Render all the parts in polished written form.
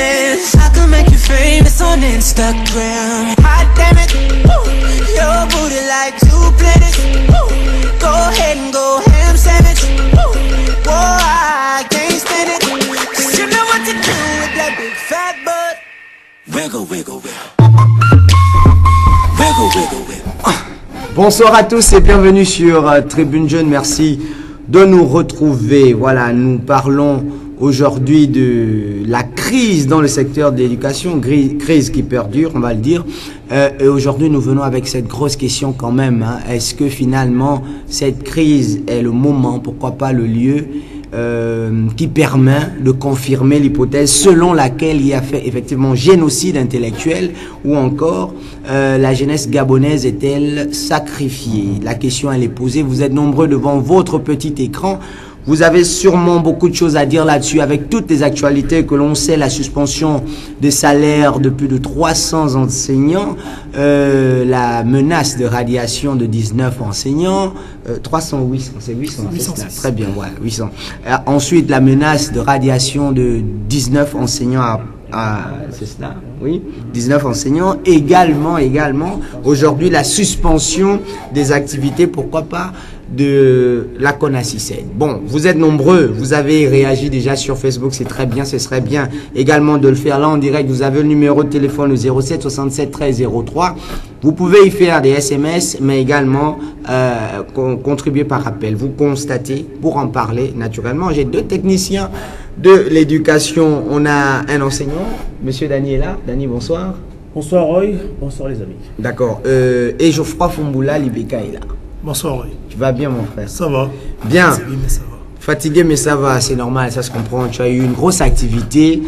dance. I can make you famous on Instagram. Hot damn it, woo. Your booty like 2 planets. Woo. Go ahead and go ham sandwich. Woo. Whoa, I can't stand it. 'Cause you know what to do with that big fat butt. Wiggle, wiggle, wiggle. Wiggle, wiggle, wiggle. Bonsoir à tous et bienvenue sur Tribune Jeune. Merci de nous retrouver. Voilà, nous parlons aujourd'hui de la crise dans le secteur de l'éducation, crise qui perdure, on va le dire. Et aujourd'hui, nous venons avec cette grosse question quand même. Hein. Est-ce que finalement, cette crise est le moment, pourquoi pas le lieu qui permet de confirmer l'hypothèse selon laquelle il y a fait effectivement génocide intellectuel ou encore la jeunesse gabonaise est-elle sacrifiée? La question elle est posée, vous êtes nombreux devant votre petit écran. Vous avez sûrement beaucoup de choses à dire là-dessus avec toutes les actualités que l'on sait, la suspension des salaires de plus de 300 enseignants, la menace de radiation de 19 enseignants, 300 ou 800, c'est 800, 800 très bien, voilà, 800. Ensuite, la menace de radiation de 19 enseignants c'est cela, oui, 19 enseignants, également, aujourd'hui, la suspension des activités, pourquoi pas, de la CONACYSED. Bon, vous êtes nombreux, vous avez réagi déjà sur Facebook, c'est très bien, ce serait bien également de le faire là en direct. Vous avez le numéro de téléphone, le 07 67 13 03. Vous pouvez y faire des SMS, mais également contribuer par appel. Vous constatez, pour en parler naturellement, j'ai deux techniciens de l'éducation. On a un enseignant, monsieur Dani est là. Dani, bonsoir. Bonsoir Roy, bonsoir les amis. D'accord. Et Geoffroy Fumboula Libeka est là. Bonsoir Roy. Tu vas bien mon frère? Ça va. Bien. Fatigué mais ça va. Fatigué mais ça va, c'est normal, ça se comprend. Tu as eu une grosse activité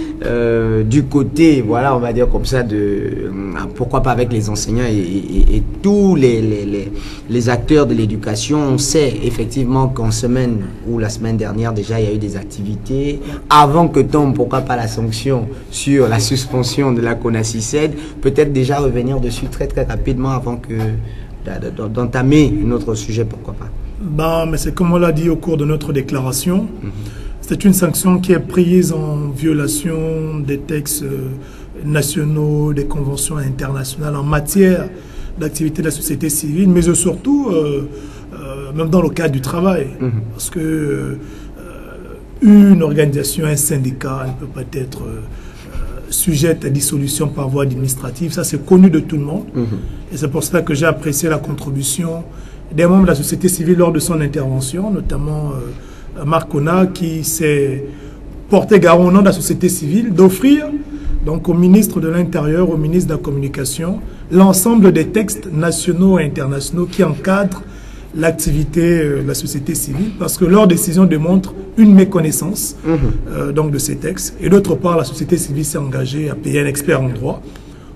du côté, voilà, on va dire comme ça, de pourquoi pas avec les enseignants et tous les acteurs de l'éducation. On sait effectivement qu'en semaine ou la semaine dernière déjà, il y a eu des activités. Avant que tombe, pourquoi pas la sanction sur la suspension de la CONACYSED. Peut-être déjà revenir dessus très rapidement avant que d'entamer notre sujet, pourquoi pas. Bah, mais c'est comme on l'a dit au cours de notre déclaration, c'est une sanction qui est prise en violation des textes nationaux, des conventions internationales en matière d'activité de la société civile, mais surtout même dans le cadre du travail. Parce que une organisation, un syndicat ne peut pas être sujette à dissolution par voie administrative, ça c'est connu de tout le monde. Et c'est pour cela que j'ai apprécié la contribution des membres de la société civile lors de son intervention, notamment Marc Ona, qui s'est porté garant au nom de la société civile d'offrir donc au ministre de l'Intérieur, au ministre de la Communication, l'ensemble des textes nationaux et internationaux qui encadrent l'activité de la société civile, parce que leur décision démontre une méconnaissance donc de ces textes. Et d'autre part, la société civile s'est engagée à payer un expert en droit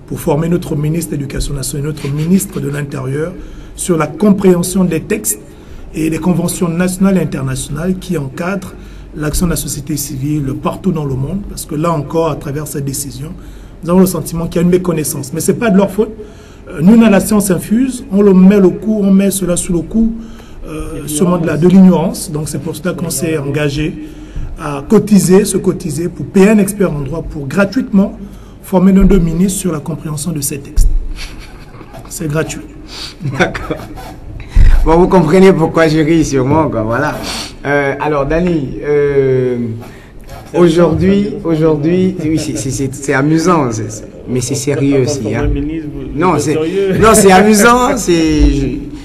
pour former notre ministre de l'Éducation nationale, notre ministre de l'Intérieur, sur la compréhension des textes et des conventions nationales et internationales qui encadrent l'action de la société civile partout dans le monde. Parce que là encore, à travers cette décision, nous avons le sentiment qu'il y a une méconnaissance. Mais ce n'est pas de leur faute. Nous, dans la science infuse, on le met le coup, on met cela sous le coup de l'ignorance. Donc c'est pour cela qu'on s'est engagé à se cotiser pour payer un expert en droit pour gratuitement former nos deux ministres sur la compréhension de ces textes. C'est gratuit. D'accord. Bon, vous comprenez pourquoi je ris sûrement, quoi, voilà. Alors, Dani, aujourd'hui, oui, c'est amusant, mais c'est sérieux aussi. Hein. Non, c'est amusant,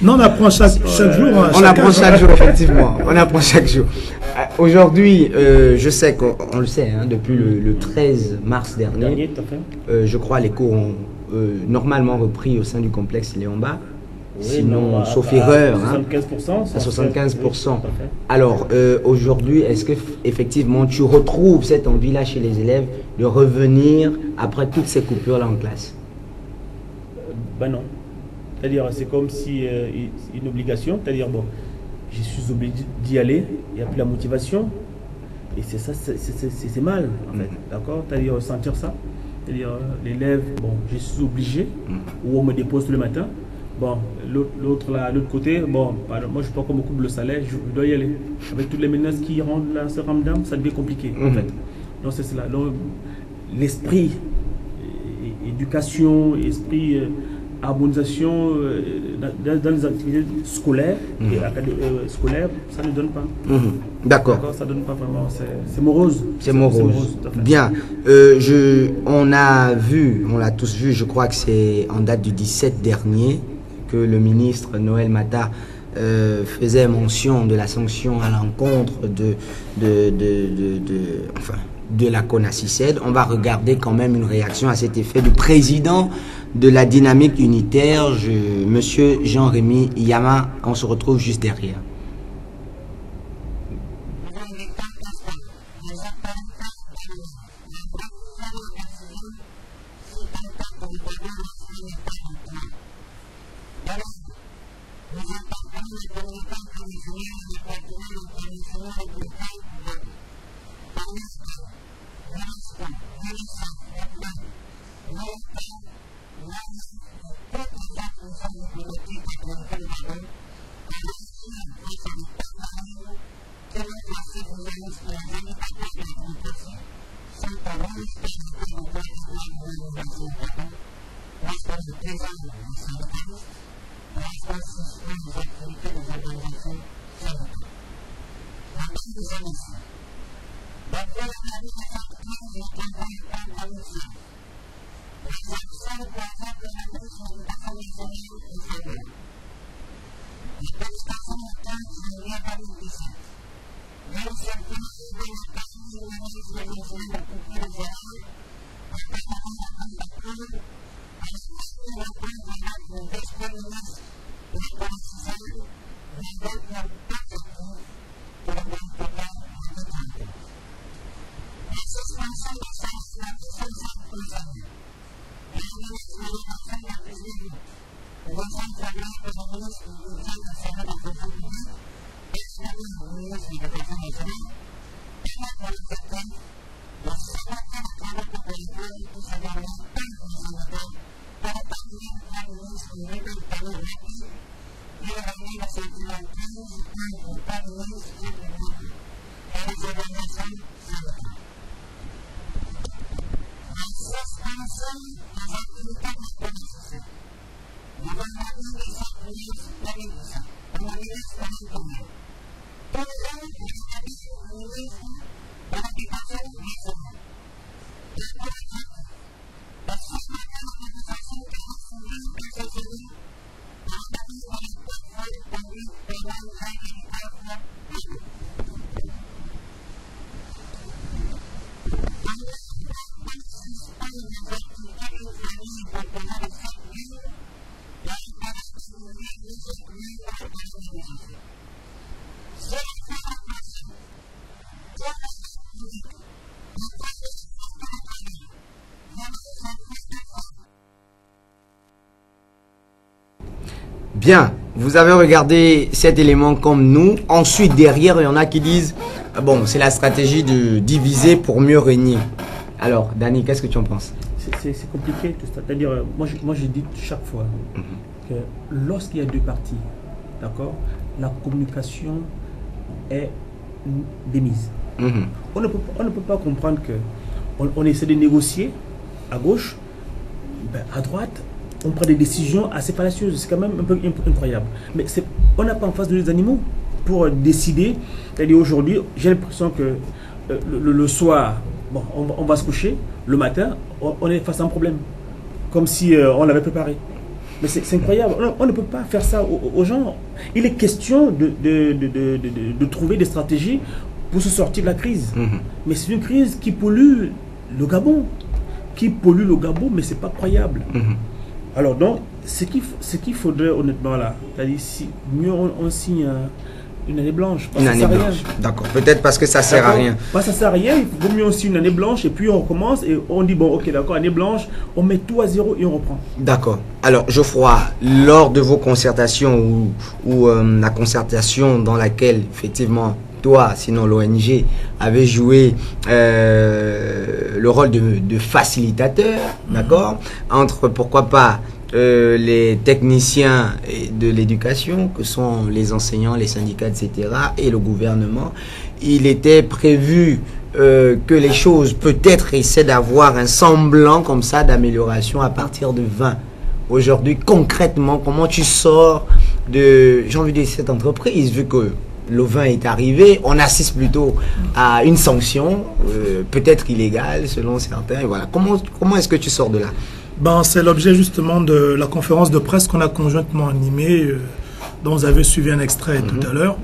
Non, on apprend chaque jour. Hein, on apprend chaque jour, effectivement. On apprend chaque jour. Aujourd'hui, je sais qu'on le sait, hein, depuis le 13 mars dernier, je crois les cours ont normalement repris au sein du complexe Léon-Bas. Oui, sinon, sauf erreur, 75%, à 75%. Alors, aujourd'hui, est-ce que effectivement tu retrouves cette envie-là chez les élèves de revenir après toutes ces coupures-là en classe? Ben non. C'est-à-dire, c'est comme si une obligation, c'est-à-dire, bon, je suis obligé d'y aller, il n'y a plus la motivation, et c'est ça, c'est mal, en fait, d'accord? C'est-à-dire, sentir ça, c'est-à-dire, l'élève, bon, je suis obligé, ou on me dépose tous les matins. Bon, l'autre côté, bon, moi je ne suis pas comme beaucoup le salaire, je dois y aller. Avec toutes les menaces qui rendent ce ramadan, ça devient compliqué, en fait. Donc c'est cela. Donc, l'esprit éducation, esprit harmonisation dans les activités scolaires, scolaires, ça ne donne pas. D'accord. Ça ne donne pas vraiment, c'est morose. C'est morose. Bien. On a vu, on l'a tous vu, je crois que c'est en date du 17 dernier, que le ministre Noël Matta faisait mention de la sanction à l'encontre de la CONACYCED. On va regarder quand même une réaction à cet effet du président de la dynamique unitaire, monsieur Jean-Rémy Yama. On se retrouve juste derrière. Bien, vous avez regardé cet élément comme nous. Ensuite, derrière, il y en a qui disent bon, c'est la stratégie de diviser pour mieux régner. Alors, Dani, qu'est-ce que tu en penses? C'est compliqué, c'est-à-dire, moi je dis chaque fois que lorsqu'il y a deux parties, d'accord, la communication est démise. On ne peut pas comprendre que on essaie de négocier à gauche, ben à droite, on prend des décisions assez fallacieuses. C'est quand même un peu incroyable. Mais on n'a pas en face de les animaux pour décider. C'est-à-dire aujourd'hui, j'ai l'impression que le soir, bon, on va se coucher. Le matin, on est face à un problème. Comme si on l'avait préparé. Mais c'est incroyable. On ne peut pas faire ça aux gens. Il est question de trouver des stratégies pour se sortir de la crise. Mais c'est une crise qui pollue le Gabon. Mais c'est pas croyable. Alors donc, ce qu'il faudrait honnêtement là, c'est-à-dire si mieux on signe une année blanche. Une année blanche, d'accord. Peut-être parce que ça sert à rien. Pas ça sert à rien, il vaut mieux aussi une année blanche et puis on recommence et on dit bon ok d'accord, année blanche, on met tout à zéro et on reprend. D'accord. Alors Geoffroy, lors de vos concertations ou la concertation dans laquelle effectivement toi, sinon l'ONG, avait joué le rôle de facilitateur, d'accord, entre pourquoi pas les techniciens de l'éducation, que sont les enseignants, les syndicats, etc., et le gouvernement, il était prévu que les choses peut-être essaient d'avoir un semblant comme ça d'amélioration à partir de 20. Aujourd'hui, concrètement, comment tu sors de, j'ai envie de dire, cette entreprise, vu que le vin est arrivé, on assiste plutôt à une sanction, peut-être illégale selon certains. Et voilà. Comment est-ce que tu sors de là? Ben, c'est l'objet justement de la conférence de presse qu'on a conjointement animée, dont vous avez suivi un extrait tout à l'heure.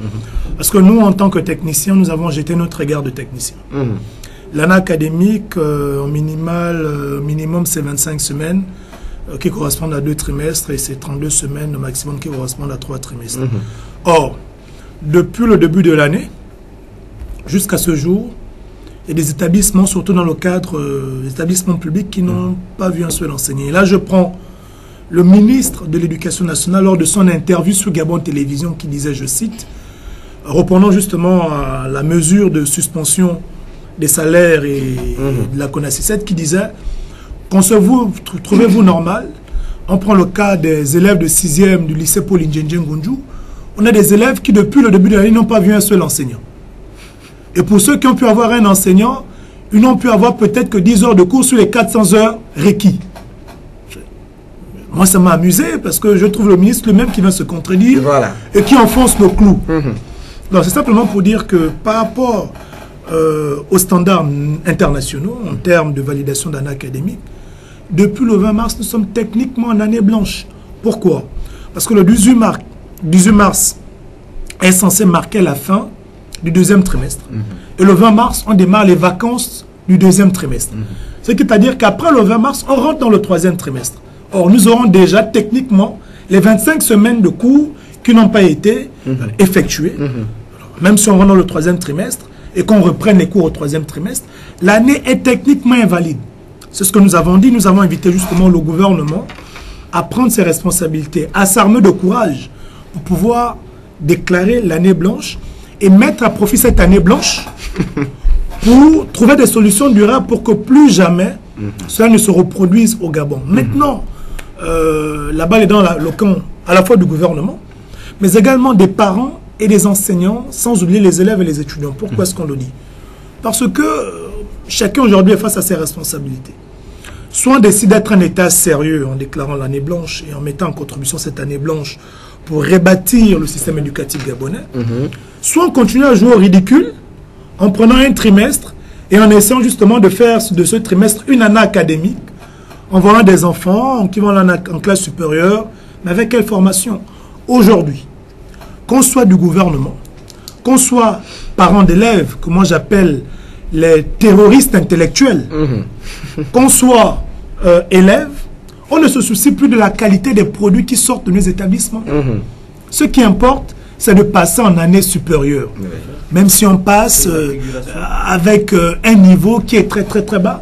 Parce que nous, en tant que techniciens, nous avons jeté notre regard de technicien. L'année académique, au minimum, c'est 25 semaines qui correspondent à 2 trimestres et c'est 32 semaines au maximum qui correspondent à 3 trimestres. Or, depuis le début de l'année, jusqu'à ce jour, il y a des établissements, surtout dans le cadre des établissements publics, qui n'ont pas vu un seul enseignant. Et là, je prends le ministre de l'Éducation nationale lors de son interview sur Gabon Télévision qui disait, je cite, répondant justement à la mesure de suspension des salaires et de la CONACYT, qui disait, trouvez-vous normal, on prend le cas des élèves de 6e du lycée Paul Indjenje Ngunju, on a des élèves qui, depuis le début de l'année, n'ont pas vu un seul enseignant. Et pour ceux qui ont pu avoir un enseignant, ils n'ont pu avoir peut-être que 10 heures de cours sur les 400 heures requis. Moi, ça m'a amusé parce que je trouve le ministre lui-même qui va se contredire et qui enfonce le clou. Donc, c'est simplement pour dire que par rapport aux standards internationaux, en termes de validation d'année académique, depuis le 20 mars, nous sommes techniquement en année blanche. Pourquoi? Parce que le 18 mars est censé marquer la fin du 2e trimestre. Et le 20 mars, on démarre les vacances du 2e trimestre. Ce qui veut dire qu'après le 20 mars, on rentre dans le 3e trimestre. Or, nous aurons déjà techniquement les 25 semaines de cours qui n'ont pas été effectuées. Même si on rentre dans le 3e trimestre et qu'on reprenne les cours au 3e trimestre, l'année est techniquement invalide. C'est ce que nous avons dit. Nous avons invité justement le gouvernement à prendre ses responsabilités, à s'armer de courage pour pouvoir déclarer l'année blanche et mettre à profit cette année blanche pour trouver des solutions durables pour que plus jamais cela ne se reproduise au Gabon. Maintenant, la balle est dans le camp à la fois du gouvernement, mais également des parents et des enseignants, sans oublier les élèves et les étudiants. Pourquoi est-ce qu'on le dit? Parce que chacun aujourd'hui est face à ses responsabilités. Soit on décide d'être un État sérieux en déclarant l'année blanche et en mettant en contribution cette année blanche pour rebâtir le système éducatif gabonais, soit on continue à jouer au ridicule en prenant un trimestre et en essayant justement de faire de ce trimestre une année académique, en voyant des enfants qui vont en classe supérieure, mais avec quelle formation? Aujourd'hui, qu'on soit du gouvernement, qu'on soit parents d'élèves, que moi j'appelle les terroristes intellectuels, qu'on soit élèves, on ne se soucie plus de la qualité des produits qui sortent de nos établissements. Ce qui importe, c'est de passer en année supérieure. Même si on passe avec un niveau qui est très très très bas.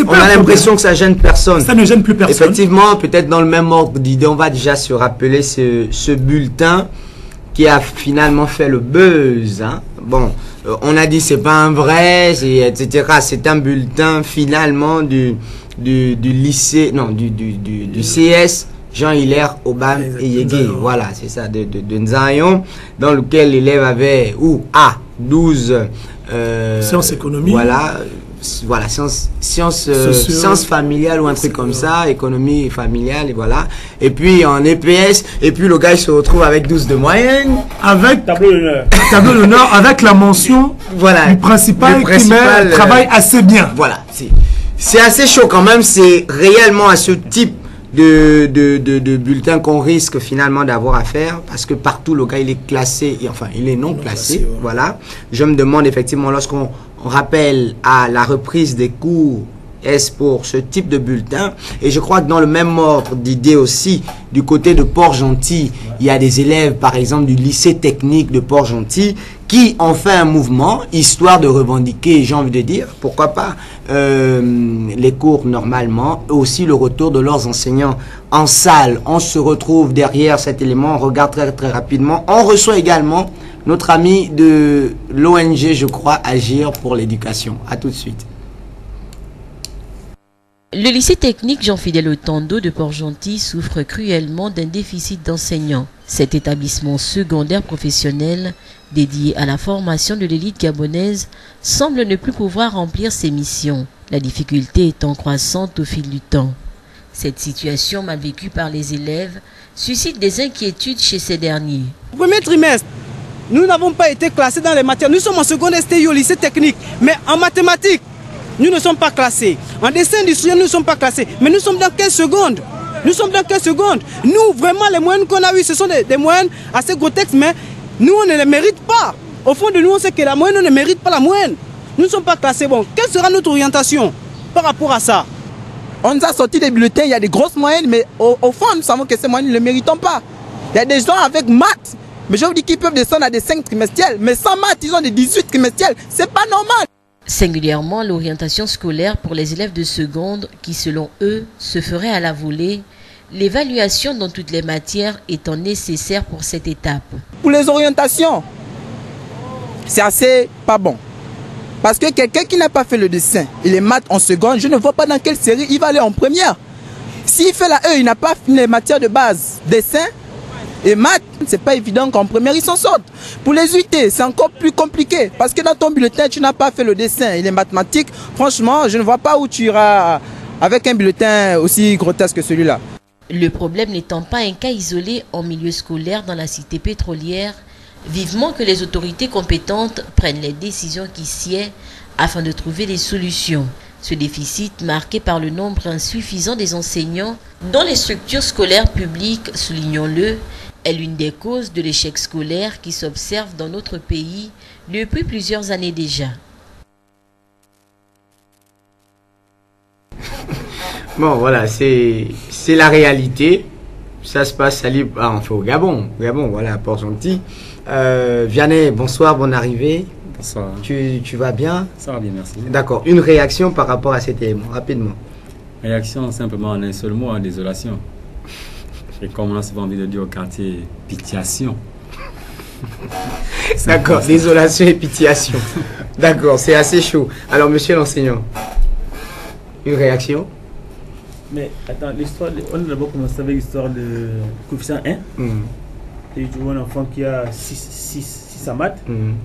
On a l'impression que ça gêne personne. Ça ne gêne plus personne. Effectivement, peut-être dans le même ordre d'idée, on va déjà se rappeler ce bulletin qui a finalement fait le buzz. Bon, on a dit c'est pas un vrai, etc. C'est un bulletin finalement du lycée, non, du CS Jean-Hilaire Obam et Yégué. Voilà, c'est ça, de Nzayon, dans lequel l'élève avait 12 sciences économiques. Voilà, sciences familiales ou un truc comme ça, économie familiale, et voilà. Et puis en EPS, et puis le gars il se retrouve avec 12 de moyenne. Avec tableau d'honneur, avec la mention du principal qui travaille assez bien. Voilà, c'est assez chaud quand même, c'est réellement à ce type de bulletin qu'on risque finalement d'avoir à faire, parce que partout le gars il est classé, enfin il est non classé, voilà. Je me demande effectivement, lorsqu'on rappelle à la reprise des cours, est-ce pour ce type de bulletin? Et je crois que dans le même ordre d'idée aussi, du côté de Port-Gentil, il y a des élèves par exemple du lycée technique de Port-Gentil qui ont fait un mouvement, histoire de revendiquer, j'ai envie de dire, pourquoi pas, les cours normalement, et aussi le retour de leurs enseignants en salle. On se retrouve derrière cet élément, on regarde très très rapidement. On reçoit également notre ami de l'ONG, je crois, Agir pour l'éducation. À tout de suite. Le lycée technique Jean-Fidèle Otando de Port-Gentil souffre cruellement d'un déficit d'enseignants. Cet établissement secondaire professionnel dédié à la formation de l'élite gabonaise, semble ne plus pouvoir remplir ses missions, la difficulté étant croissante au fil du temps. Cette situation mal vécue par les élèves suscite des inquiétudes chez ces derniers. Au premier trimestre, nous n'avons pas été classés dans les matières. Nous sommes en seconde STI au lycée technique, mais en mathématiques, nous ne sommes pas classés. En dessin industriel, nous ne sommes pas classés. Mais nous sommes dans 15 secondes. Nous sommes dans 15 secondes. Nous, vraiment, les moyennes qu'on a eues, ce sont des moyennes assez grotesques, mais nous, on ne les mérite pas. Au fond de nous, on sait que la moyenne, on ne mérite pas la moyenne. Nous ne sommes pas classés. Bon, quelle sera notre orientation par rapport à ça? On nous a sorti des bulletins, il y a des grosses moyennes, mais au fond, nous savons que ces moyennes, nous ne les méritons pas. Il y a des gens avec maths, mais je vous dis qu'ils peuvent descendre à des 5 trimestriels, mais sans maths, ils ont des 18 trimestriels. C'est pas normal. Singulièrement, l'orientation scolaire pour les élèves de seconde qui, selon eux, se ferait à la volée, l'évaluation dans toutes les matières étant nécessaire pour cette étape. Pour les orientations, c'est assez pas bon. Parce que quelqu'un qui n'a pas fait le dessin et les maths en seconde, je ne vois pas dans quelle série il va aller en première. S'il fait la E, il n'a pas fini les matières de base, dessin et maths, c'est pas évident qu'en première il s'en sorte. Pour les UT, c'est encore plus compliqué. Parce que dans ton bulletin, tu n'as pas fait le dessin et les mathématiques. Franchement, je ne vois pas où tu iras avec un bulletin aussi grotesque que celui-là. Le problème n'étant pas un cas isolé en milieu scolaire dans la cité pétrolière, vivement que les autorités compétentes prennent les décisions qui sied afin de trouver des solutions. Ce déficit, marqué par le nombre insuffisant des enseignants dans les structures scolaires publiques, soulignons-le, est l'une des causes de l'échec scolaire qui s'observe dans notre pays depuis plusieurs années déjà. Bon, voilà, c'est la réalité. Ça se passe enfin, au Gabon. Au Gabon, voilà, à Port-Gentil. Vianney, bonsoir, bonne arrivée. Bonsoir. Tu vas bien? Ça va bien, merci. D'accord. Une réaction par rapport à cet élément, rapidement. Réaction simplement en un seul mot, hein, désolation. Et comme on a souvent envie de dire au quartier, pitiation. D'accord, désolation et pitiation. D'accord, c'est assez chaud. Alors, monsieur l'enseignant, une réaction? Mais attends, l'histoire, on a d'abord commencé avec l'histoire de coefficient 1. Et tu vois un enfant qui a 6 à maths,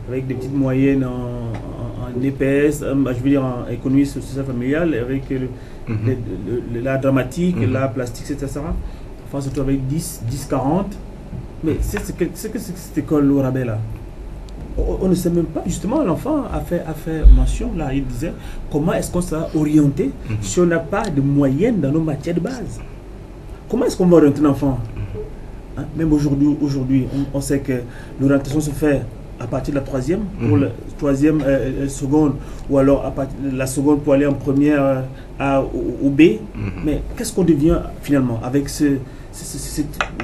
avec des petites moyennes en EPS, je veux dire en économie sociale familiale, avec l'art dramatique, l'art plastique, etc. Enfin, surtout avec 10, 40. Mais c'est que cette école au rabais là. On ne sait même pas, justement, l'enfant a fait mention, là, il disait, comment est-ce qu'on sera orienté si on n'a pas de moyenne dans nos matières de base? Comment est-ce qu'on va orienter l'enfant? Hein? Même aujourd'hui, on sait que l'orientation se fait à partir de la troisième, pour la troisième seconde, ou alors à partir de la seconde pour aller en première A ou B. Mais qu'est-ce qu'on devient finalement avec ce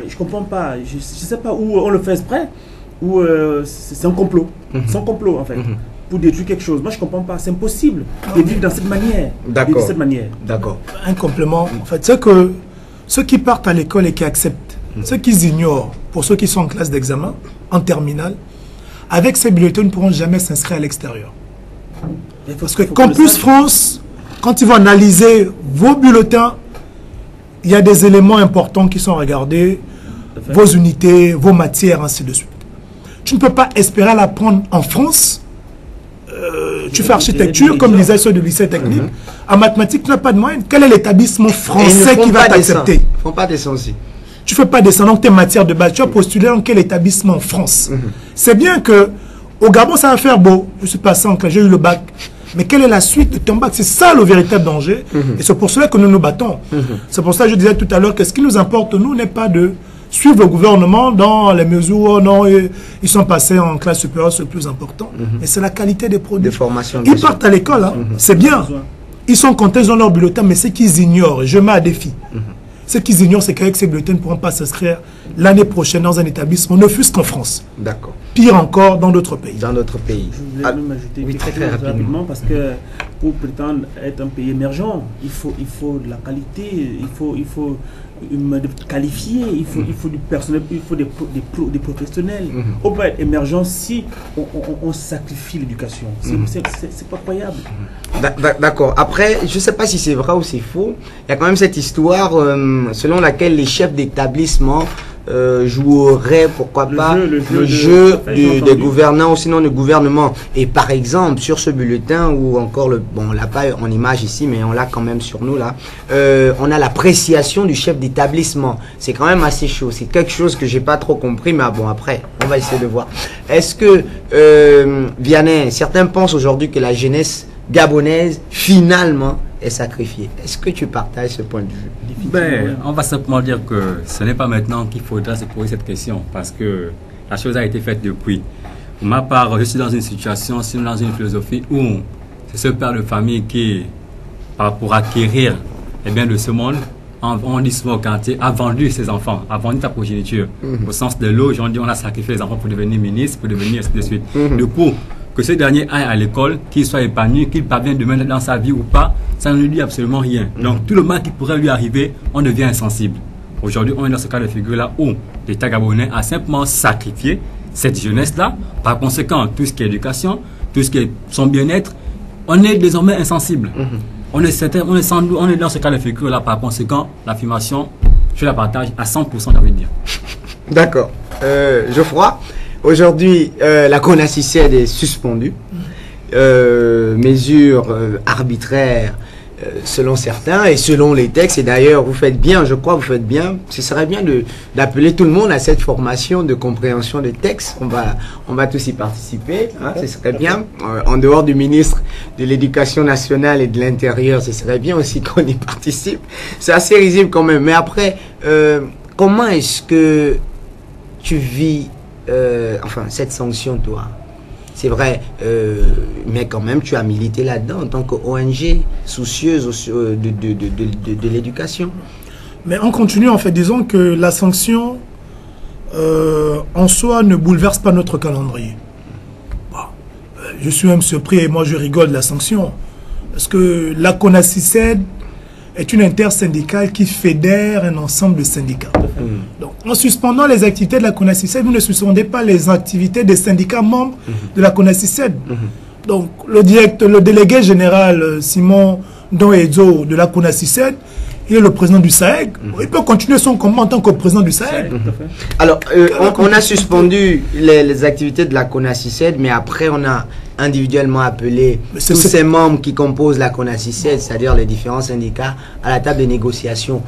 je comprends pas, je ne sais pas où on le fait exprès, ou c'est un complot. C'est un complot en fait. Pour détruire quelque chose. Moi je comprends pas, c'est impossible de vivre dans cette manière. D'accord. D'accord. Un complément, en fait, c'est que ceux qui partent à l'école et qui acceptent, ceux qui ignorent, pour ceux qui sont en classe d'examen, en terminale, avec ces bulletins ne pourront jamais s'inscrire à l'extérieur. Parce que Campus France, quand ils vont analyser vos bulletins, il y a des éléments importants qui sont regardés, vos unités, vos matières, ainsi de suite. Tu ne peux pas espérer l'apprendre en France. Tu fais architecture, comme disait ceux du lycée technique. En mathématiques, tu n'as pas de moyenne. Quel est l'établissement français qui va t'accepter? Ils ne font pas descendre aussi. Tu ne fais pas descendre dans tes matières de base. Tu as postulé dans quel établissement en France? C'est bien que au Gabon, ça va faire beau. Je suis passé en classe, j'ai eu le bac. Mais quelle est la suite de ton bac? C'est ça le véritable danger. Et c'est pour cela que nous nous battons. C'est pour ça que je disais tout à l'heure que ce qui nous importe, nous, n'est pas de suivre le gouvernement dans les mesures où non, ils sont passés en classe supérieure, c'est le plus important. Mais c'est la qualité des produits. Des formations. Ils partent à l'école, hein. C'est bien. Ils sont contents, ils ont leur bulletin, mais ce qu'ils ignorent, je mets à défi. Ce qu'ils ignorent, c'est qu'avec ces bulletins, ils ne pourront pas s'inscrire l'année prochaine dans un établissement, ne fût-ce qu'en France. D'accord. Pire encore, dans d'autres pays. Dans d'autres pays. Je voulais même ajouter quelque chose rapidement, parce que pour prétendre être un pays émergent, il faut de la qualité, il faut qualifié, il faut du personnel, il faut des professionnels. On peut être émergent si on sacrifie l'éducation. C'est pas croyable. D'accord. Après, je ne sais pas si c'est vrai ou c'est faux. Il y a quand même cette histoire selon laquelle les chefs d'établissement jouerait, pourquoi pas, le jeu des gouvernants ou sinon du gouvernement. Et par exemple, sur ce bulletin, ou encore, on l'a pas en image ici, mais on l'a quand même sur nous là, on a l'appréciation du chef d'établissement. C'est quand même assez chaud. C'est quelque chose que j'ai pas trop compris, mais bon, après, on va essayer de voir. Est-ce que, Vianney, certains pensent aujourd'hui que la jeunesse gabonaise, finalement, est sacrifiée. Est-ce que tu partages ce point de vue? Ben, on va simplement dire que ce n'est pas maintenant qu'il faudra se poser cette question, parce que la chose a été faite depuis. Pour ma part, je suis dans une situation, dans une philosophie où c'est ce père de famille qui, pour acquérir les biens de ce monde, on dit souvent au quartier, a vendu ses enfants, a vendu sa progéniture. Au sens de l'eau, on dit on a sacrifié les enfants pour devenir ministre, pour devenir ainsi de suite. Du coup, que ce dernier aille à l'école, qu'il soit épanoui, qu'il parvienne demain dans sa vie ou pas, ça ne lui dit absolument rien. Donc tout le mal qui pourrait lui arriver, on devient insensible. Aujourd'hui, on est dans ce cas de figure-là où l'État gabonais a simplement sacrifié cette jeunesse-là. Par conséquent, tout ce qui est éducation, tout ce qui est son bien-être, on est désormais insensible. On est dans ce cas de figure-là. Par conséquent, l'affirmation, je la partage à 100%, j'ai envie de dire. D'accord. Geoffroy, aujourd'hui, la CONACYCED est suspendue. Mesure arbitraire selon certains et selon les textes. Et d'ailleurs, vous faites bien, je crois, vous faites bien. Ce serait bien d'appeler tout le monde à cette formation de compréhension des textes. On va tous y participer. Hein, ce serait bien. En dehors du ministre de l'Éducation nationale et de l'Intérieur, ce serait bien aussi qu'on y participe. C'est assez risible quand même. Mais après, comment est-ce que tu vis cette sanction, toi? C'est vrai, mais quand même, tu as milité là-dedans en tant qu'ONG soucieuse de l'éducation. Mais on continue, en fait, disons que la sanction, en soi, ne bouleverse pas notre calendrier. Bon, je suis même surpris, et moi je rigole de la sanction, parce que la CONACYCED est une intersyndicale qui fédère un ensemble de syndicats. Donc, en suspendant les activités de la CONACYCED, vous ne suspendez pas les activités des syndicats membres de la CONACYCED. Donc, le délégué général Simon Don-Edzo de la CONACYCED, il est le président du SAEG. Il peut continuer son combat en tant que président du SAEG. Alors, on a suspendu les activités de la CONACYCED, mais après, on a individuellement appelé tous ces membres qui composent la CONACYCED, c'est-à-dire les différents syndicats, à la table de négociation.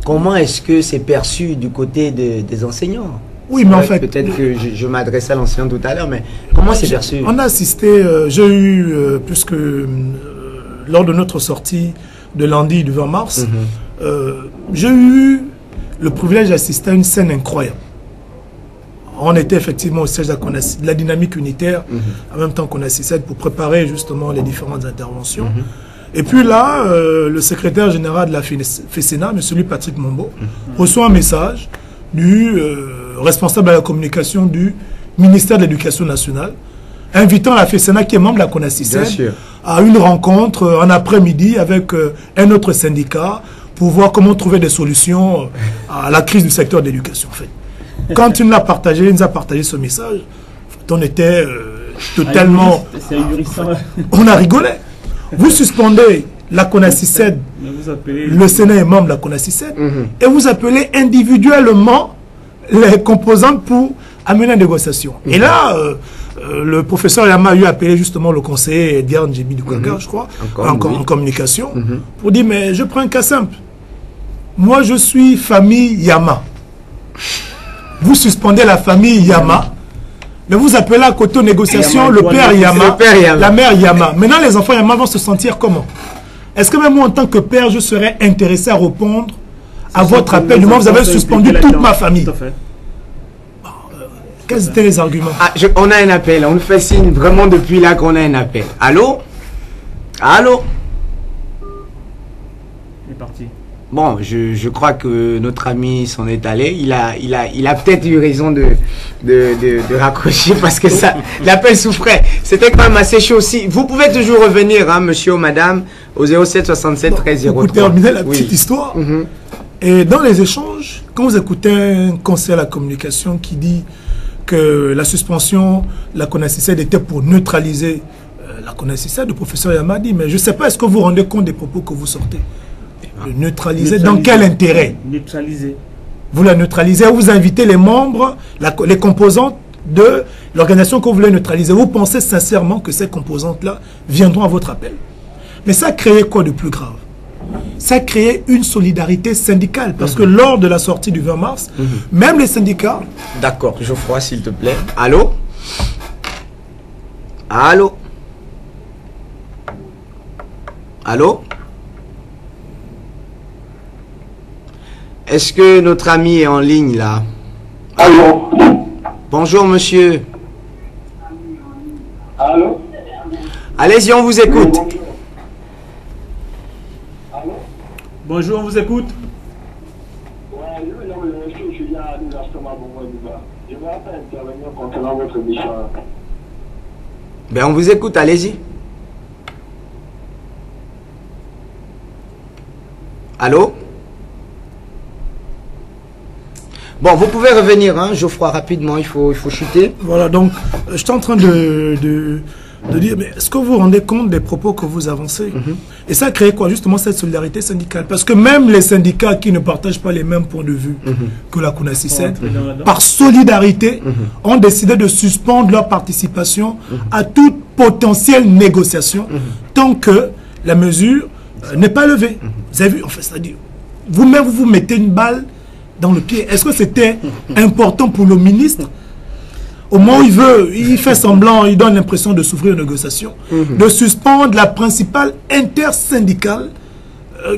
Comment est-ce que c'est perçu du côté des enseignants? Oui, mais en fait... Peut-être que je m'adressais à l'enseignant tout à l'heure, mais comment c'est perçu? On a assisté, j'ai eu, puisque lors de notre sortie de lundi du 20 mars, j'ai eu le privilège d'assister à une scène incroyable. On était effectivement au siège de la dynamique unitaire, en même temps qu'on assistait pour préparer justement les différentes interventions. Et puis là, le secrétaire général de la FESENA, M. Louis-Patrick Mombo, reçoit un message du responsable de la communication du ministère de l'Éducation nationale, invitant la FESENA, qui est membre de la CONACYCED, à une rencontre en après-midi avec un autre syndicat pour voir comment trouver des solutions à la crise du secteur de l'éducation. En fait. Quand il nous a partagé ce message, on était totalement... On a rigolé. Vous suspendez la CONACYCED, le Sénat est membre de la CONACYCED, et vous appelez individuellement les composantes pour amener une négociation. Et là, le professeur Yama a eu appelé justement le conseiller Diane Djebi Dukaka, je crois, en communication, pour dire, mais je prends un cas simple. Moi, je suis famille Yama. Vous suspendez la famille Yama, mais vous appelez à côté aux négociations le père Yama, la mère Yama. Maintenant, les enfants Yama vont se sentir comment? Est-ce que même moi, en tant que père, je serais intéressé à répondre à votre appel? Du moment où vous avez suspendu toute ma famille. Quels étaient les arguments? On a un appel. On nous fait signe vraiment depuis là qu'on a un appel. Allô? Allô? Il est parti. Bon, je crois que notre ami s'en est allé. Il a peut-être eu raison de raccrocher parce que ça, l'appel souffrait. C'était quand même assez chaud aussi. Vous pouvez toujours revenir, hein, monsieur ou madame, au 07 67 13 03. Pour terminer la petite histoire, et dans les échanges, quand vous écoutez un conseiller à la communication qui dit que la suspension, la CONACYCED était pour neutraliser la CONACYCED, le professeur Yama dit, mais je ne sais pas, est-ce que vous vous rendez compte des propos que vous sortez? Neutraliser, dans quel intérêt? Neutraliser. vous la neutralisez, ou vous invitez les membres, les composantes de l'organisation que vous voulez neutraliser. Vous pensez sincèrement que ces composantes-là viendront à votre appel. Mais ça a créé quoi de plus grave? Ça a créé une solidarité syndicale. Parce que lors de la sortie du 20 mars, même les syndicats... D'accord, Geoffroy, s'il te plaît. Allô? Allô? Allô? Est-ce que notre ami est en ligne là? Allô? Bonjour monsieur. Allô? Allez-y, on vous écoute. Allô? Bonjour, on vous écoute. Ouais, je viens à l'université Mabouba. Je vais intervenir concernant votre mission. Ben on vous écoute, allez-y. Allô? Bon, vous pouvez revenir, hein, Geoffroy, rapidement, il faut chuter. Voilà, donc, je suis en train de dire, mais est-ce que vous vous rendez compte des propos que vous avancez? Et ça a créé quoi? Justement, cette solidarité syndicale. Parce que même les syndicats qui ne partagent pas les mêmes points de vue que la CONACYCET, par solidarité, ont décidé de suspendre leur participation à toute potentielle négociation tant que la mesure n'est pas levée. Vous avez vu, en fait, c'est-à-dire, vous-même, vous mettez une balle dans le pied. Est-ce que c'était important pour le ministre, au moment où il fait semblant, il donne l'impression de s'ouvrir aux négociations, de suspendre la principale intersyndicale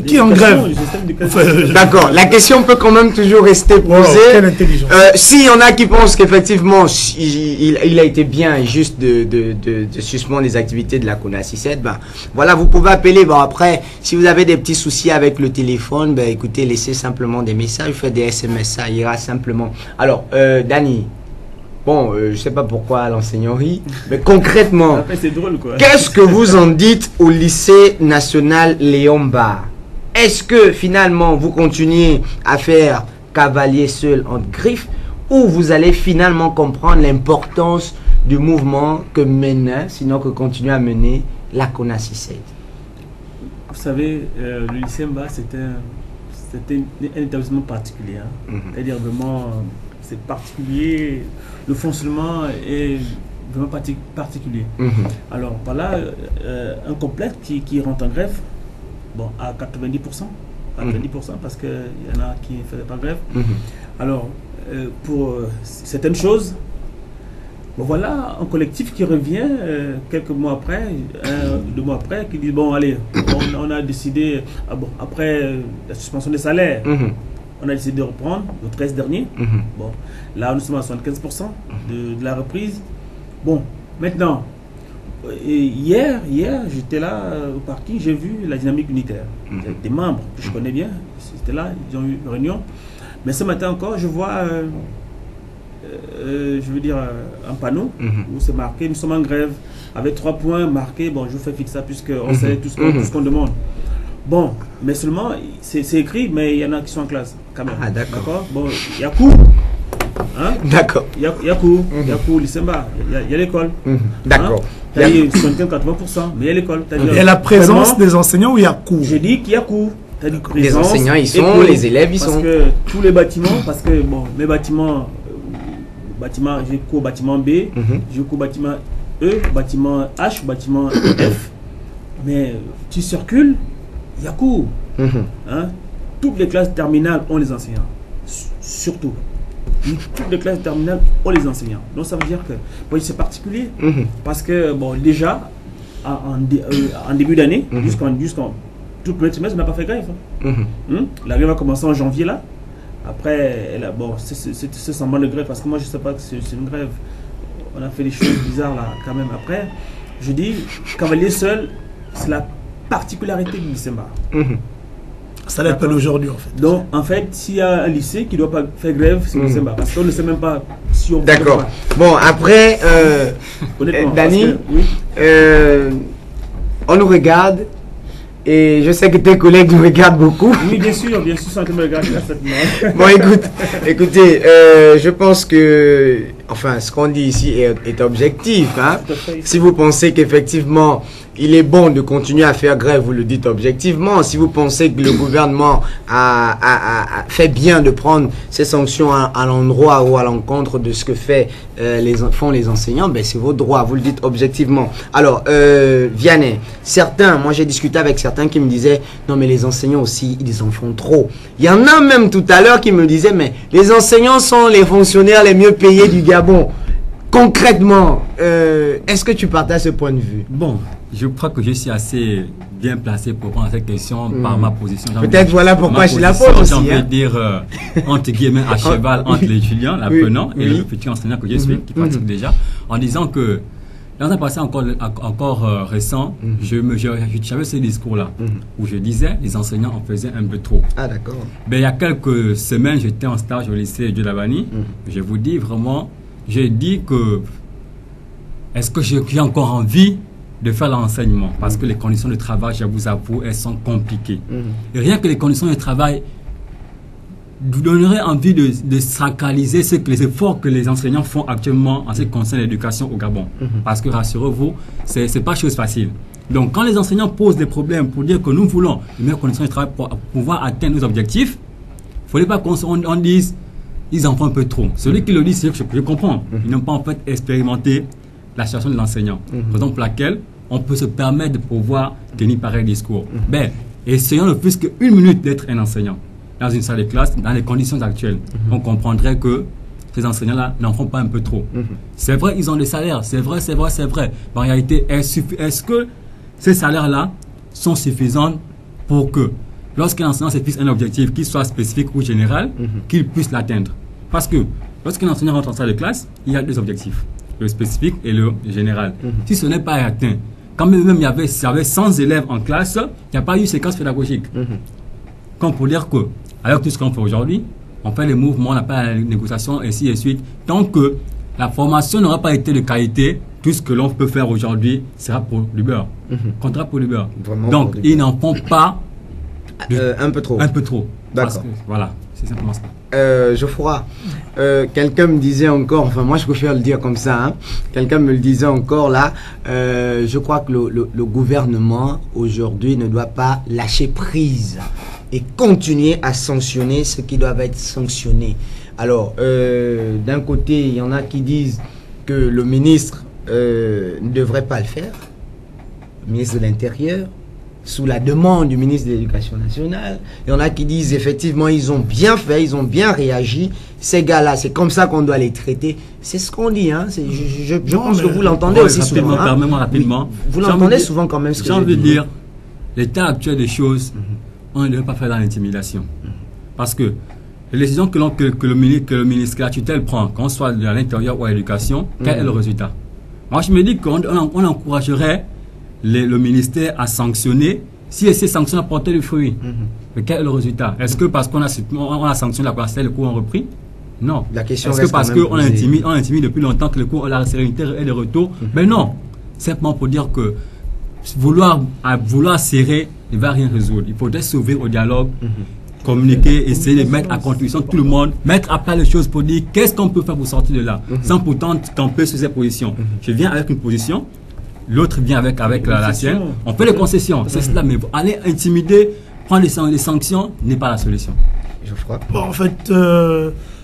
qui est en grève? D'accord, la question peut quand même toujours rester posée. Quelle intelligence. S'il y en a qui pensent qu'effectivement il a été bien juste de suspendre les activités de la CONACYCET, ben voilà, vous pouvez appeler. Bon, après, si vous avez des petits soucis avec le téléphone, ben écoutez, laissez simplement des messages, faites des SMS, ça ira simplement. Alors, Dani, bon, je sais pas pourquoi l'enseignant rit, mais concrètement, c'est drôle, quoi. Qu'est-ce que vous en dites au lycée national Léon Bar? Est-ce que finalement vous continuez à faire cavalier seul entre griffes, ou vous allez finalement comprendre l'importance du mouvement que mène, sinon que continue à mener la CONACYCET? Vous savez, le lycée Mba, c'était un établissement particulier. Hein. C'est-à-dire vraiment, c'est particulier, le fonctionnement est vraiment particulier. Alors, par là, un complexe qui rentre en grève, bon, à 90%, parce qu'il y en a qui ne faisaient pas grève. Alors, pour certaines choses, bon, voilà un collectif qui revient quelques mois après, 2 mois après, qui dit, bon, allez, on a décidé, après la suspension des salaires, on a décidé de reprendre le 13 dernier. Bon, là, nous sommes à 75% de la reprise. Bon, maintenant, hier j'étais là au parking, j'ai vu la dynamique unitaire. Des membres que je connais bien, c'était là, ils ont eu une réunion. Mais ce matin encore, je vois, je veux dire, un panneau où c'est marqué, nous sommes en grève, avec 3 points marqués. Bon, je vous fais fixer ça puisqu'on sait tout ce qu'on demande. Bon, mais seulement, c'est écrit, mais il y en a qui sont en classe, quand même. Ah, d'accord. Bon, il y a cours. Hein? D'accord. Il y a cours, lycée Mba, il y a l'école. D'accord. Il y a 80%, mais il y a l'école. Il y a la présence des enseignants où il y a cours. J'ai dit qu'il y a cours. Les enseignants, ils sont, les élèves, ils sont. Parce que tous les bâtiments, parce que bon, mes bâtiments, j'ai cours bâtiment B, j'ai cours bâtiment E, bâtiment H, bâtiment F. Mais tu circules, il y a cours. Hein? Toutes les classes terminales ont les enseignants. Surtout. Toutes les classes terminales ont les enseignants. Donc ça veut dire que bon, c'est particulier. Parce que bon, déjà, en début d'année, jusqu'en tout le premier trimestre, on n'a pas fait grève. La grève va commencer en janvier là. Après, bon, c'est semblant de grève parce que moi je ne sais pas que c'est une grève. On a fait des choses bizarres là quand même. Après, je dis, cavalier seul, c'est la particularité du lycée Mba. Ça l'appelle aujourd'hui en fait. Donc en fait, s'il y a un lycée qui ne doit pas faire grève, c'est le lycée Mba. Parce qu'on ne sait même pas si on... D'accord. Bon, après, Dani, on nous regarde. Et je sais que tes collègues nous regardent beaucoup. Oui, bien sûr, ça me regarde. Bon, écoutez, je pense que enfin, ce qu'on dit ici est objectif. Hein. Si vous pensez qu'effectivement, il est bon de continuer à faire grève, vous le dites objectivement. Si vous pensez que le gouvernement a fait bien de prendre ces sanctions à l'endroit ou à l'encontre de ce que font les enseignants, ben c'est votre droit, vous le dites objectivement. Alors, Vianney, moi j'ai discuté avec certains qui me disaient, non mais les enseignants aussi, ils en font trop. Il y en a même tout à l'heure qui me disaient, mais les enseignants sont les fonctionnaires les mieux payés du Gabon. Concrètement, est-ce que tu partages ce point de vue? Bon, je crois que je suis assez bien placé pour prendre cette question par ma position. Peut-être voilà pourquoi je la pose aussi. J'ai envie de dire, entre guillemets, à cheval entre l'étudiant, l'apprenant, et le petit enseignant que je suis, qui pratique déjà, en disant que dans un passé encore récent, j'avais ce discours-là, où je disais, les enseignants en faisaient un peu trop. Ah d'accord. Ben, il y a quelques semaines, j'étais en stage au lycée de Lavani. Je vous dis vraiment, j'ai dit que, est-ce que j'ai encore envie de faire l'enseignement, parce que les conditions de travail, je vous avoue, elles sont compliquées. Et rien que les conditions de travail vous donneraient envie de sacraliser les efforts que les enseignants font actuellement en ce qui concerne l'éducation au Gabon. Parce que rassurez-vous, c'est pas chose facile. Donc quand les enseignants posent des problèmes pour dire que nous voulons les meilleures conditions de travail pour pouvoir atteindre nos objectifs, il ne faudrait pas qu'on dise ils en font un peu trop. Celui qui le dit, c'est que je comprends. Ils n'ont pas en fait expérimenté la situation de l'enseignant. Raison pour laquelle on peut se permettre de pouvoir tenir pareil discours. Ben, essayons le plus qu'une minute d'être un enseignant dans une salle de classe, dans les conditions actuelles. On comprendrait que ces enseignants-là n'en font pas un peu trop. C'est vrai, ils ont des salaires, c'est vrai. Mais en réalité, est-ce que ces salaires-là sont suffisants pour que, lorsqu'un enseignant se fixe un objectif, qu'il soit spécifique ou général, qu'il puisse l'atteindre? Parce que lorsqu'un enseignant rentre en salle de classe, il y a deux objectifs, le spécifique et le général. Si ce n'est pas atteint, quand même il y avait 100 élèves en classe, il n'y a pas eu séquence pédagogique. Comme pour dire que, avec tout ce qu'on fait aujourd'hui, on fait les mouvements, on n'a pas la négociation, et ainsi de suite. Tant que la formation n'aura pas été de qualité, tout ce que l'on peut faire aujourd'hui sera pour du beurre. Contrat pour du beurre. Vraiment. Donc, ils n'en font pas un peu trop. Un peu trop. D'accord. Voilà, c'est simplement ça. Geoffroy, quelqu'un me disait encore, enfin moi je préfère le dire comme ça, hein, quelqu'un me le disait encore là, je crois que le gouvernement aujourd'hui ne doit pas lâcher prise et continuer à sanctionner ceux qui doivent être sanctionnés. Alors, d'un côté, il y en a qui disent que le ministre ne devrait pas le faire, le ministre de l'Intérieur, sous la demande du ministre de l'Éducation nationale. Il y en a qui disent effectivement ils ont bien fait, ils ont bien réagi. Ces gars-là, c'est comme ça qu'on doit les traiter. C'est ce qu'on dit. Hein. Je pense que vous l'entendez aussi souvent. Hein. Rapidement. Oui, vous l'entendez souvent quand même. J'ai envie de dire, l'état actuel des choses, on ne devrait pas faire dans l'intimidation. Parce que les décisions que le ministre, que la tutelle prend, qu'on soit à l'intérieur ou à l'éducation, quel est le résultat? Moi, je me dis qu'on encouragerait le ministère a sanctionné si ces sanctions apportaient du fruit. Mais quel est le résultat? Est-ce que parce qu'on a sanctionné la classe, les cours ont repris? Non. Est-ce que parce qu'on intimide depuis longtemps que la sérénité est de retour? Mais non. Simplement pour dire que vouloir serrer ne va rien résoudre. Il faudrait s'ouvrir au dialogue, communiquer, essayer de mettre à contribution tout le monde, mettre à plat les choses pour dire qu'est-ce qu'on peut faire pour sortir de là, sans pourtant camper sur ces positions. Je viens avec une position, l'autre vient avec la sienne. On fait les concessions, c'est cela, mais aller intimider, prendre les sanctions n'est pas la solution. Je crois. Bon, en fait,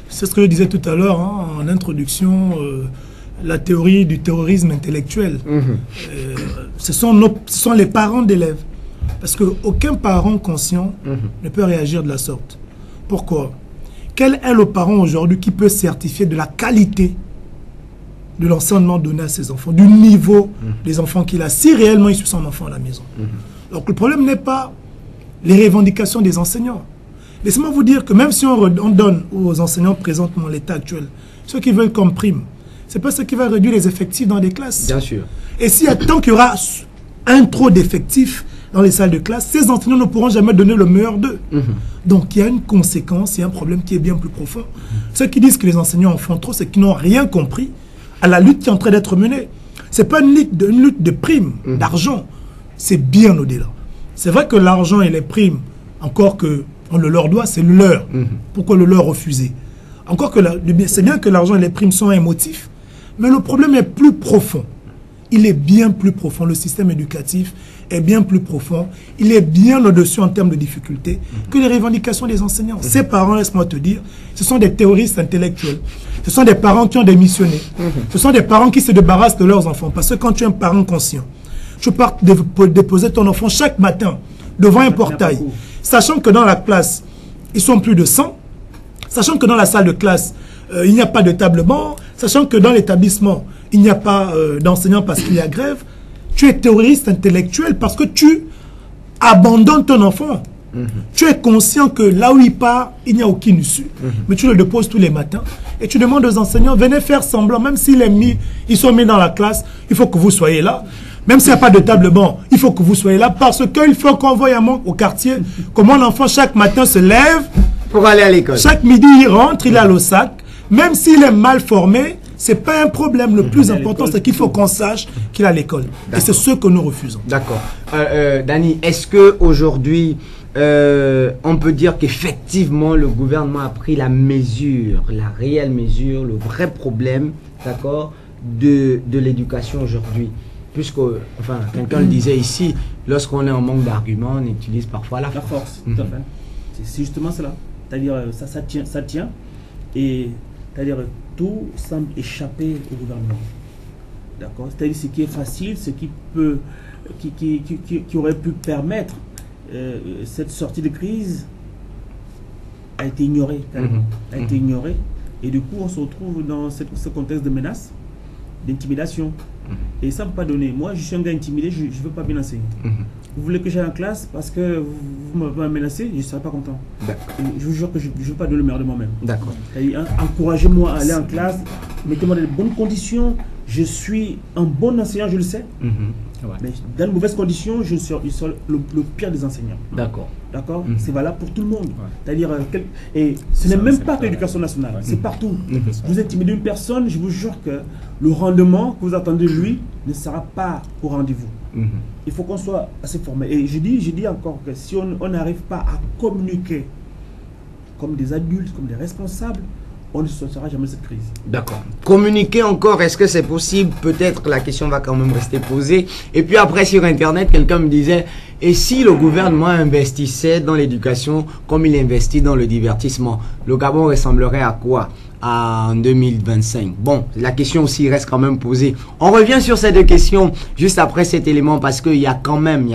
c'est ce que je disais tout à l'heure en introduction, la théorie du terrorisme intellectuel. Ce sont les parents d'élèves. Parce qu'aucun parent conscient ne peut réagir de la sorte. Pourquoi? Quel est le parent aujourd'hui qui peut certifier de la qualité de l'enseignement donné à ses enfants, du niveau des enfants qu'il a, si réellement il suit son enfant à la maison? Donc le problème n'est pas les revendications des enseignants. Laissez-moi vous dire que même si on donne aux enseignants présentement l'état actuel, ceux qui veulent comme prime, ce n'est pas ce qui va réduire les effectifs dans les classes. Bien sûr. Et tant qu'il y aura un trop d'effectifs dans les salles de classe, ces enseignants ne pourront jamais donner le meilleur d'eux. Donc il y a une conséquence, il y a un problème qui est bien plus profond. Ceux qui disent que les enseignants en font trop, c'est qu'ils n'ont rien compris à la lutte qui est en train d'être menée. Ce n'est pas une lutte de primes, d'argent. C'est bien au-delà. C'est vrai que l'argent et les primes, encore qu'on le leur doit, c'est le leur. Pourquoi le leur refuser? Encore que c'est bien que l'argent et les primes sont un motif, mais le problème est plus profond. Il est bien plus profond. Le système éducatif est bien plus profond. Il est bien au-dessus en termes de difficultés que les revendications des enseignants. Ces parents, laisse-moi te dire, ce sont des terroristes intellectuels. Ce sont des parents qui ont démissionné. Ce sont des parents qui se débarrassent de leurs enfants. Parce que quand tu es un parent conscient, tu pars déposer ton enfant chaque matin devant un portail, sachant que dans la classe, ils sont plus de 100, sachant que dans la salle de classe, il n'y a pas de table-banc, sachant que dans l'établissement, il n'y a pas d'enseignants parce qu'il y a grève, tu es terroriste intellectuel parce que tu abandonnes ton enfant. Tu es conscient que là où il part, il n'y a aucune issue. Mais tu le déposes tous les matins et tu demandes aux enseignants, venez faire semblant, même s'ils ils sont mis dans la classe, il faut que vous soyez là. Même s'il n'y a pas de table-banc, il faut que vous soyez là parce qu'il faut qu'on voie au quartier que mon enfant chaque matin se lève pour aller à l'école. Chaque midi, il rentre, il a le sac. Même s'il est mal formé, ce n'est pas un problème. Le plus important, c'est qu'il faut qu'on sache qu'il a l'école. Et c'est ce que nous refusons. D'accord. Dani, est-ce qu'aujourd'hui, on peut dire qu'effectivement, le gouvernement a pris la mesure, la réelle mesure, le vrai problème, d'accord, de l'éducation aujourd'hui? Puisque, enfin, quelqu'un le disait ici, lorsqu'on est en manque d'arguments, on utilise parfois la force. La force, tout à fait. C'est justement cela. C'est-à-dire, ça tient. Et c'est-à-dire, tout semble échapper au gouvernement. D'accord? C'est-à-dire, ce qui est facile, ce qui peut, qui aurait pu permettre cette sortie de crise a été ignoré. A été ignoré. Et du coup, on se retrouve dans ce contexte de menace, d'intimidation. Et ça ne peut pas donner. Moi, je suis un gars intimidé, je ne veux pas bien enseigner. Vous voulez que j'aille en classe parce que vous m'avez menacé, je ne serai pas content. Je vous jure que je ne veux pas donner le meilleur de moi-même. D'accord. Encouragez-moi à aller en classe, mettez-moi dans de bonnes conditions. Je suis un bon enseignant, je le sais. Mais dans de mauvaises conditions, je suis le pire des enseignants. D'accord. D'accord. C'est valable pour tout le monde. C'est-à-dire, et ce n'est même pas que l'éducation nationale, c'est partout. Vous intimidez une personne, je vous jure que le rendement que vous attendez de lui ne sera pas au rendez-vous. Il faut qu'on soit assez formé. Et je dis encore que si on n'arrive pas à communiquer comme des adultes, comme des responsables, on ne sortira jamais de cette crise. D'accord. Communiquer encore, est-ce que c'est possible? Peut-être la question va quand même rester posée. Et puis après, sur Internet, quelqu'un me disait, et si le gouvernement investissait dans l'éducation comme il investit dans le divertissement, le Gabon ressemblerait à quoi en 2025? Bon, la question aussi reste quand même posée. On revient sur ces deux questions juste après cet élément parce qu'il y a quand même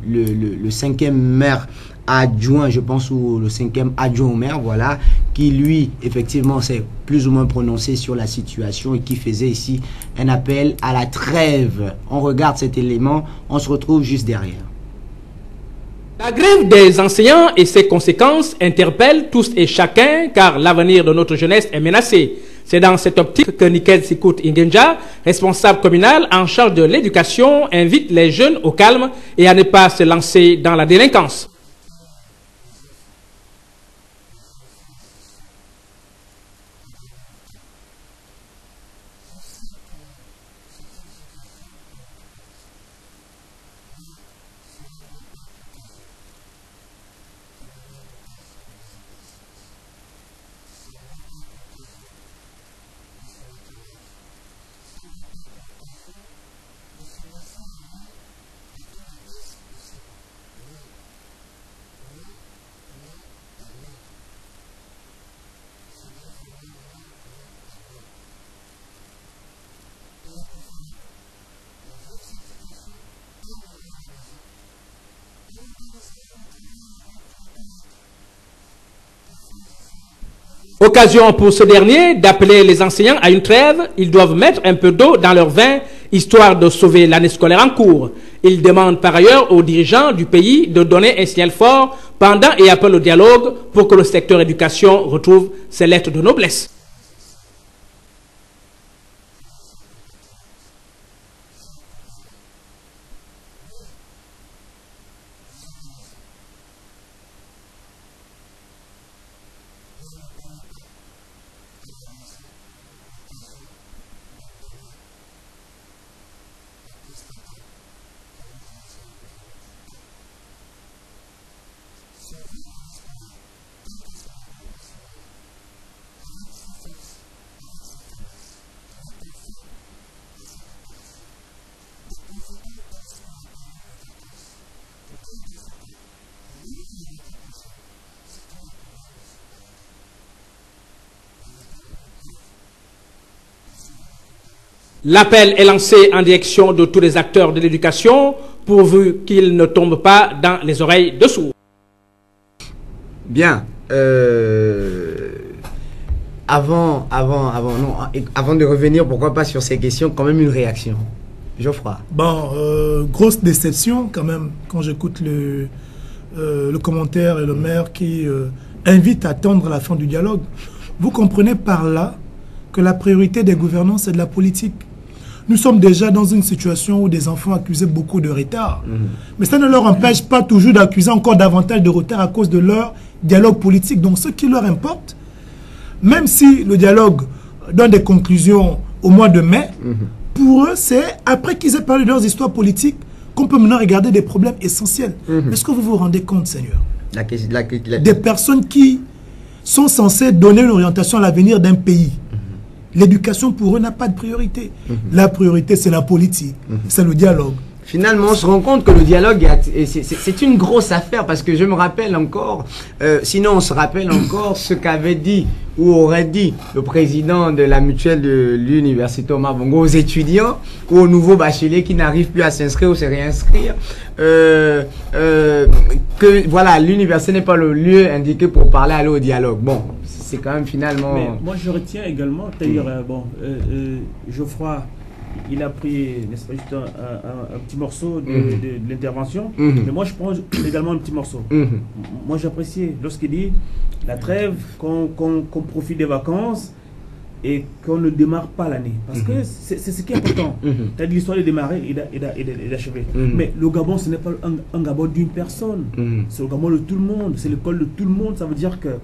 le cinquième maire adjoint, je pense, ou le cinquième adjoint au maire, voilà, qui lui, effectivement, s'est plus ou moins prononcé sur la situation et qui faisait ici un appel à la trêve. On regarde cet élément, on se retrouve juste derrière. La grève des enseignants et ses conséquences interpellent tous et chacun car l'avenir de notre jeunesse est menacé. C'est dans cette optique que Nikel Sikout Ingenja, responsable communal en charge de l'éducation, invite les jeunes au calme et à ne pas se lancer dans la délinquance. Occasion pour ce dernier d'appeler les enseignants à une trêve. Ils doivent mettre un peu d'eau dans leur vin, histoire de sauver l'année scolaire en cours. Il demande par ailleurs aux dirigeants du pays de donner un signal fort pendant et après le dialogue pour que le secteur éducation retrouve ses lettres de noblesse. L'appel est lancé en direction de tous les acteurs de l'éducation, pourvu qu'ils ne tombent pas dans les oreilles de sourds. Bien. Avant de revenir, pourquoi pas sur ces questions, quand même une réaction. Geoffroy. Bon, grosse déception quand même quand j'écoute le commentaire et le maire qui invite à attendre la fin du dialogue. Vous comprenez par là que la priorité des gouvernants, c'est de la politique. Nous sommes déjà dans une situation où des enfants accusaient beaucoup de retard. Mais ça ne leur empêche pas toujours d'accuser encore davantage de retard à cause de leur dialogue politique. Donc ce qui leur importe, même si le dialogue donne des conclusions au mois de mai, pour eux, c'est après qu'ils aient parlé de leurs histoires politiques qu'on peut maintenant regarder des problèmes essentiels. Est-ce que vous vous rendez compte, Seigneur? Des personnes qui sont censées donner une orientation à l'avenir d'un pays. L'éducation pour eux n'a pas de priorité. La priorité, c'est la politique, c'est le dialogue. Finalement, on se rend compte que le dialogue, c'est une grosse affaire parce que je me rappelle encore, sinon on se rappelle encore ce qu'avait dit ou aurait dit le président de la mutuelle de l'université Omar Bongo aux étudiants ou aux nouveaux bacheliers qui n'arrivent plus à s'inscrire ou se réinscrire, que voilà, l'université n'est pas le lieu indiqué pour parler, aller au dialogue. Bon, c'est quand même finalement... Mais moi je retiens également, c'est-à-dire, Geoffroy, il a pris, n'est-ce pas, juste un petit morceau de l'intervention, mais moi je prends également un petit morceau. Moi j'appréciais lorsqu'il dit la trêve, qu'on profite des vacances et qu'on ne démarre pas l'année. Parce que c'est ce qui est important. C'est-à-dire l'histoire de démarrer et d'achever. Mais le Gabon, ce n'est pas un Gabon d'une personne. C'est le Gabon de tout le monde. C'est l'école de tout le monde. Ça veut dire que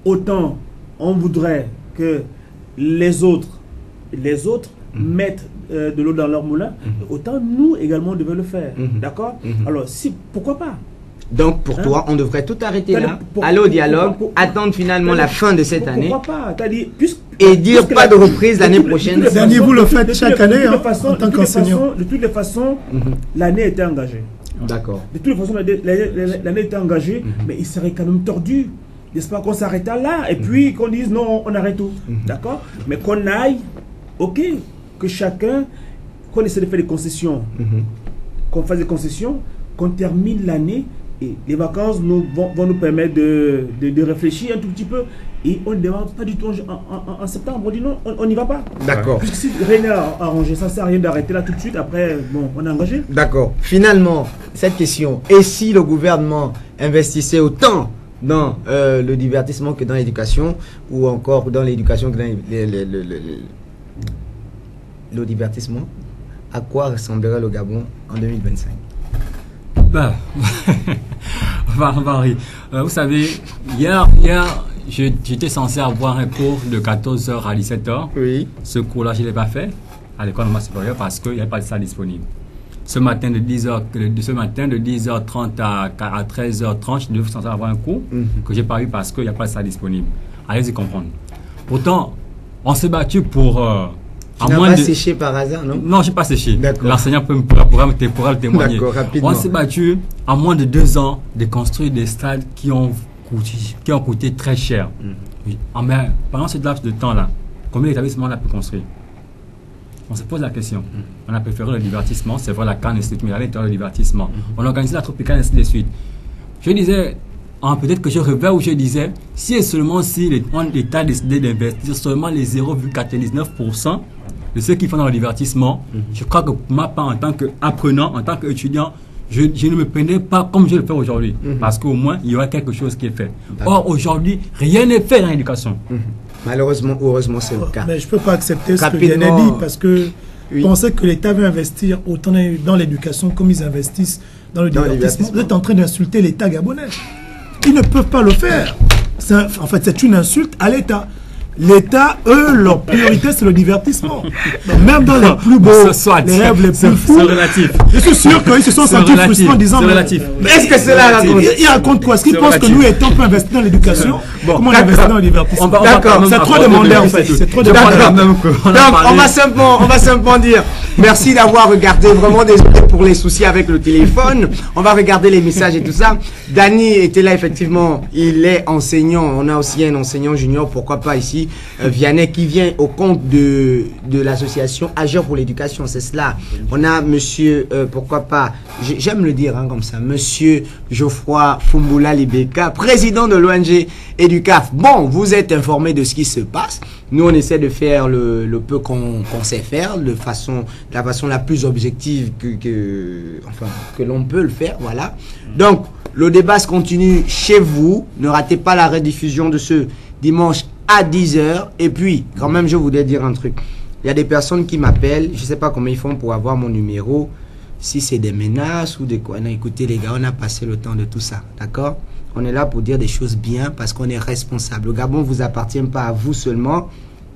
autant on voudrait que les autres mettent de l'eau dans leur moulin, autant nous également devons le faire. D'accord? Alors, pourquoi pas? Donc, pour toi, on devrait tout arrêter là, aller au dialogue, attendre finalement la fin de cette année, et dire pas de reprise l'année prochaine. Vous le faites chaque année, en tant qu'enseignant. De toutes les façons, l'année était engagée. D'accord. De toutes les façons, l'année était engagée, mais il serait quand même tordu, n'est-ce pas, qu'on s'arrête là, et puis qu'on dise non, on arrête tout. D'accord? Mais qu'on aille, ok, que chacun, qu'on essaie de faire des concessions, qu'on fasse des concessions, qu'on termine l'année. Et les vacances vont nous permettre de réfléchir un tout petit peu. Et on ne démarre pas du tout en septembre. On dit non, on n'y va pas. D'accord. Puisque si rien n'est arrangé, ça ne sert à rien d'arrêter là tout de suite. Après, bon, on est engagé. D'accord. Finalement, cette question, et si le gouvernement investissait autant dans le divertissement que dans l'éducation, ou encore dans l'éducation que dans le divertissement, à quoi ressemblerait le Gabon en 2025? Ben, Marie, vous savez, hier j'étais censé avoir un cours de 14h à 17h. Oui. Ce cours-là, je ne l'ai pas fait à l'école normale supérieure parce qu'il n'y avait pas de salle disponible. Ce matin, de 10h30 à 13h30, je devais censé avoir un cours que je n'ai pas eu parce qu'il n'y a pas de salle disponible. Allez-y comprendre. Pourtant, on s'est battu pour... Tu n'as pas séché par hasard, non? Non, je n'ai pas séché. L'enseignant pourra le témoigner. D'accord, rapidement. On s'est battu, en moins de 2 ans, de construire des stades qui ont coûté très cher. Mais pendant ce laps de temps-là, combien d'établissements on a pu construire? On se pose la question. On a préféré le divertissement, c'est vrai, la canne, mais à l'intérieur du divertissement. On a organisé la tropicale, ainsi de suite. Je disais, peut-être que je rêvais où je disais, si et seulement si l'État décidait d'investir seulement les 0,99% de ceux qui font dans le divertissement, je crois que pour ma part, en tant qu'apprenant, en tant qu'étudiant, je ne me prenais pas comme je le fais aujourd'hui. Parce qu'au moins, il y aura quelque chose qui est fait. Or, aujourd'hui, rien n'est fait dans l'éducation. Malheureusement, heureusement, c'est le cas. Mais je ne peux pas accepter ce que Yanné dit, parce que penser que l'État veut investir autant dans l'éducation comme ils investissent dans le divertissement, vous êtes en train d'insulter l'État gabonais. Ils ne peuvent pas le faire. En fait, c'est une insulte à l'État. L'État, eux, leur priorité, c'est le divertissement. Donc, même dans les plus beaux, les rêves les plus fous, je suis sûr qu'ils se sont sentis frustrés en disant, mais est-ce que cela raconte? Ils racontent quoi? Est-ce qu'ils pensent que nous, étant peu investis dans l'éducation, comment on investit dans le divertissement? D'accord, c'est trop demandé en fait. C'est trop demandé. Donc, on va simplement dire merci d'avoir regardé, vraiment désolé pour pour les soucis avec le téléphone. On va regarder les messages et tout ça. Danny était là, effectivement. Il est enseignant. On a aussi un enseignant junior, pourquoi pas ici. Vianney qui vient au compte de l'association Agir pour l'éducation. C'est cela. On a monsieur, pourquoi pas, j'aime le dire comme ça, monsieur Geoffroy Fumbula Libeka, président de l'ONG Educaf. Bon, vous êtes informé de ce qui se passe. Nous, on essaie de faire le peu qu'on sait faire, de la façon la plus objective que l'on peut le faire, voilà. Donc, le débat se continue chez vous. Ne ratez pas la rediffusion de ce dimanche à 10h. Et puis, quand même, je voudrais dire un truc. Il y a des personnes qui m'appellent, je ne sais pas comment ils font pour avoir mon numéro, si c'est des menaces ou des quoi. Non, écoutez les gars, on a passé le temps de tout ça, d'accord? On est là pour dire des choses bien parce qu'on est responsable. Le Gabon ne vous appartient pas à vous seulement,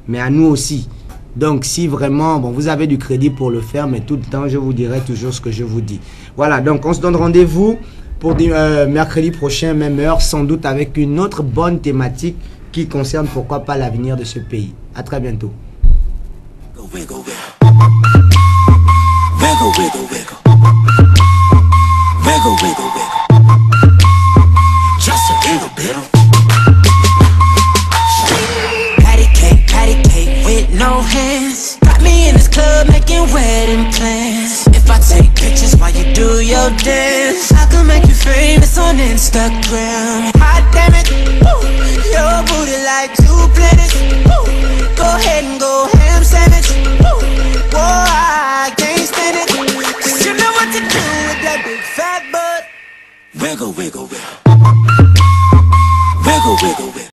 mais à nous aussi. Donc, si vraiment, bon, vous avez du crédit pour le faire, mais tout le temps, je vous dirai toujours ce que je vous dis. Voilà, donc on se donne rendez-vous pour mercredi prochain, même heure, sans doute avec une autre bonne thématique qui concerne, pourquoi pas, l'avenir de ce pays. À très bientôt. Wiggle, wiggle. Wiggle, wiggle, wiggle. Wiggle, wiggle, wiggle. Just a little bit of patty cake with no hands. Got me in this club making wedding plans. If I take pictures while you do your dance, I could make you famous on Instagram. Hot damn it, woo. Your booty like 2 planets. Woo. Go ahead and go ham sandwich. Woo. Whoa, I can't stand it. 'Cause you know what to do with that big fat butt. Wiggle, wiggle, wiggle. Wiggle, wiggle, wiggle.